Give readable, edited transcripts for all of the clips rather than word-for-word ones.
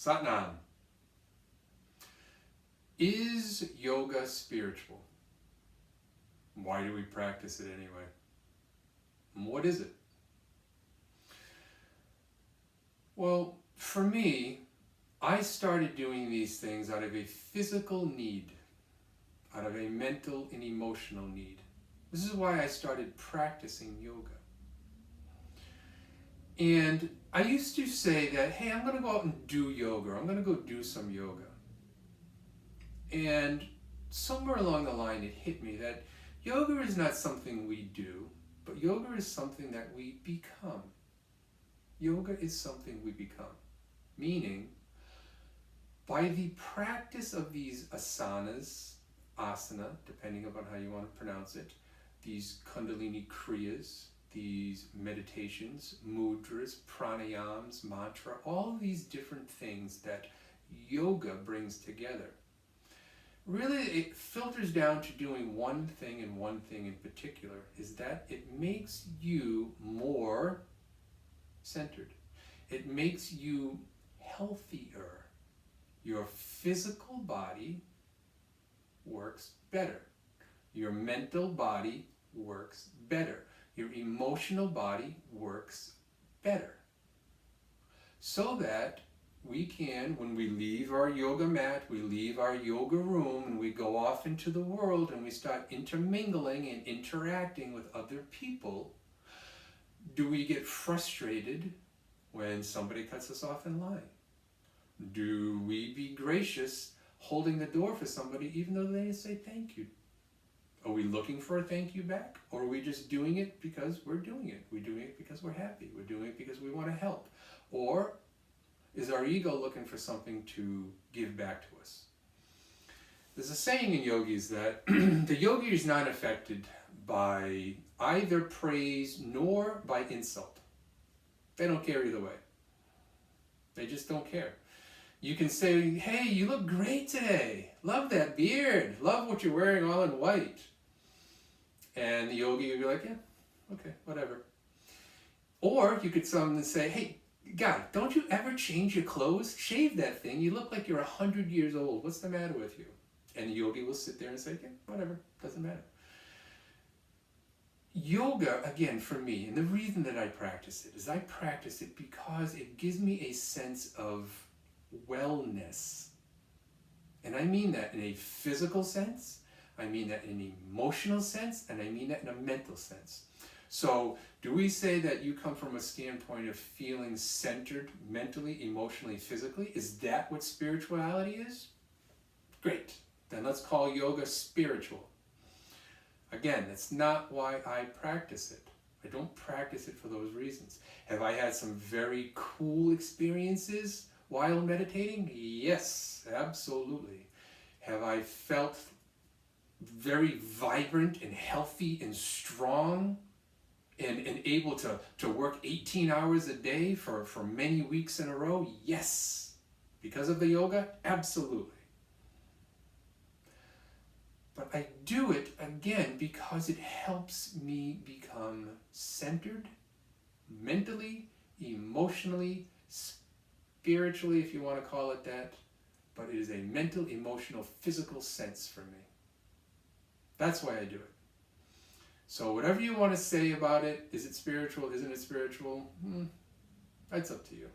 Satnam. Is yoga spiritual? Why do we practice it anyway? And what is it? Well, for me, I started doing these things out of a physical need, out of a mental and emotional need. This is why I started practicing yoga. And I used to say that, hey, I'm going to go out and do yoga. I'm going to go do some yoga. And somewhere along the line it hit me that yoga is not something we do, but yoga is something that we become. Yoga is something we become. Meaning, by the practice of these asanas, asana, depending upon how you want to pronounce it, these Kundalini kriyas, these meditations, mudras, pranayams, mantra, all of these different things that yoga brings together. Really, it filters down to doing one thing and one thing in particular, is that it makes you more centered. It makes you healthier. Your physical body works better. Your mental body works better. Your emotional body works better. So that we can, when we leave our yoga mat, we leave our yoga room, and we go off into the world and we start intermingling and interacting with other people, do we get frustrated when somebody cuts us off in line? Do we be gracious holding the door for somebody even though they say thank you? Are we looking for a thank you back? Or are we just doing it because we're doing it? We're doing it because we're happy. We're doing it because we want to help. Or is our ego looking for something to give back to us? There's a saying in yogis that the yogi is not affected by either praise nor by insult. They don't care either way. They just don't care. You can say, hey, you look great today. Love that beard. Love what you're wearing all in white. And the yogi would be like, yeah, okay, whatever. Or you could say, hey, God, don't you ever change your clothes? Shave that thing. You look like you're 100 years old. What's the matter with you? And the yogi will sit there and say, yeah, whatever, doesn't matter. Yoga, again, for me, and the reason that I practice it is I practice it because it gives me a sense of wellness. And I mean that in a physical sense, I mean that in an emotional sense, and I mean that in a mental sense. So, do we say that you come from a standpoint of feeling centered mentally, emotionally, physically? Is that what spirituality is? Great. Then let's call yoga spiritual. Again, that's not why I practice it. I don't practice it for those reasons. Have I had some very cool experiences while meditating? Yes, absolutely. Have I felt very vibrant and healthy and strong and able to work 18 hours a day for many weeks in a row? Yes. Because of the yoga? Absolutely. But I do it, again, because it helps me become centered, mentally, emotionally, spiritually, if you want to call it that. But it is a mental, emotional, physical sense for me. That's why I do it. So whatever you want to say about it, is it spiritual, isn't it spiritual? That's up to you.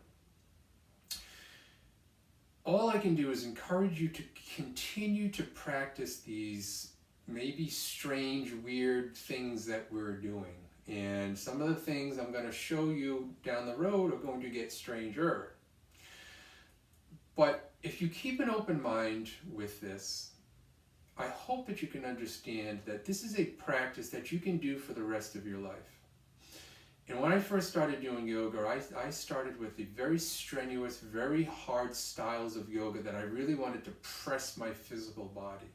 All I can do is encourage you to continue to practice these maybe strange, weird things that we're doing. And some of the things I'm going to show you down the road are going to get stranger. But if you keep an open mind with this, I hope that you can understand that this is a practice that you can do for the rest of your life. And when I first started doing yoga, I started with the very strenuous, very hard styles of yoga that I really wanted to press my physical body.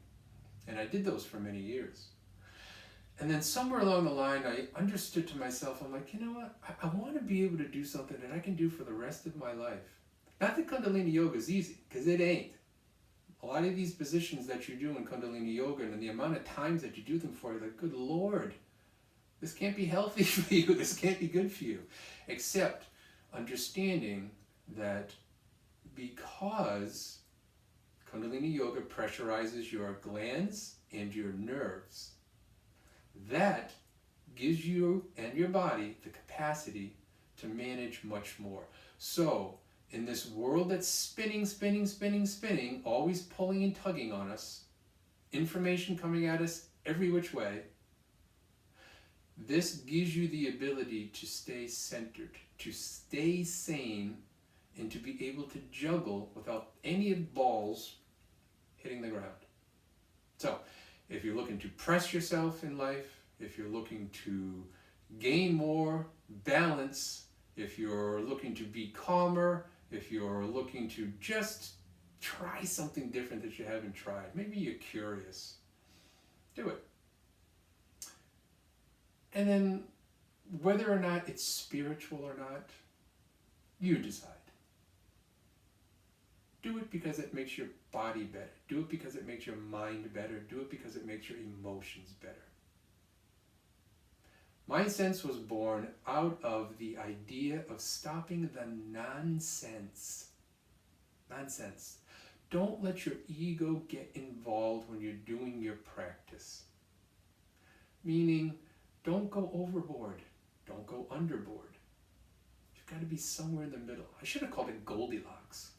And I did those for many years. And then somewhere along the line, I understood to myself, I'm like, you know what? I want to be able to do something that I can do for the rest of my life. Not that Kundalini Yoga is easy, because it ain't. A lot of these positions that you do in Kundalini Yoga and the amount of times that you do them for, you're like, good Lord, this can't be healthy for you. This can't be good for you. Except understanding that because Kundalini Yoga pressurizes your glands and your nerves. That gives you and your body the capacity to manage much more. So, in this world that's spinning, always pulling and tugging on us, information coming at us every which way, this gives you the ability to stay centered, to stay sane, and to be able to juggle without any balls hitting the ground. So, if you're looking to press yourself in life, if you're looking to gain more balance, if you're looking to be calmer, if you're looking to just try something different that you haven't tried, maybe you're curious, do it. And then whether or not it's spiritual or not, you decide. Do it because it makes your body better. Do it because it makes your mind better. Do it because it makes your emotions better. Mind Sense was born out of the idea of stopping the nonsense. Nonsense. Don't let your ego get involved when you're doing your practice. Meaning, don't go overboard. Don't go underboard. You've got to be somewhere in the middle. I should have called it Goldilocks,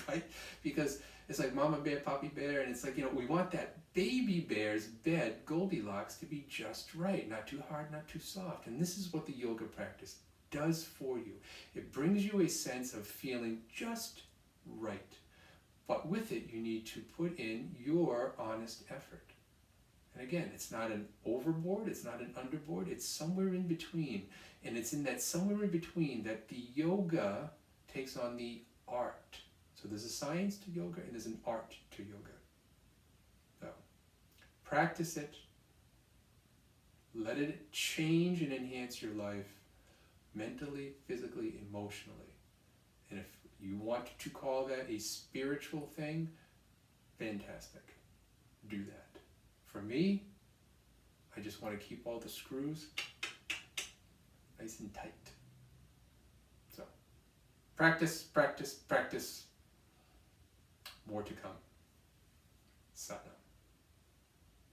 right? Because it's like Mama Bear, Papi Bear, and it's like, we want that baby bear's bed, Goldilocks, to be just right. Not too hard, not too soft. And this is what the yoga practice does for you. It brings you a sense of feeling just right. But with it, you need to put in your honest effort. And again, it's not an overboard, it's not an underboard, it's somewhere in between. And it's in that somewhere in between that the yoga takes on the art. So there's a science to yoga and there's an art to yoga. So practice it. Let it change and enhance your life mentally, physically, emotionally. And if you want to call that a spiritual thing, fantastic. Do that. For me, I just want to keep all the screws nice and tight. So, practice, practice, practice. More to come. Satnam.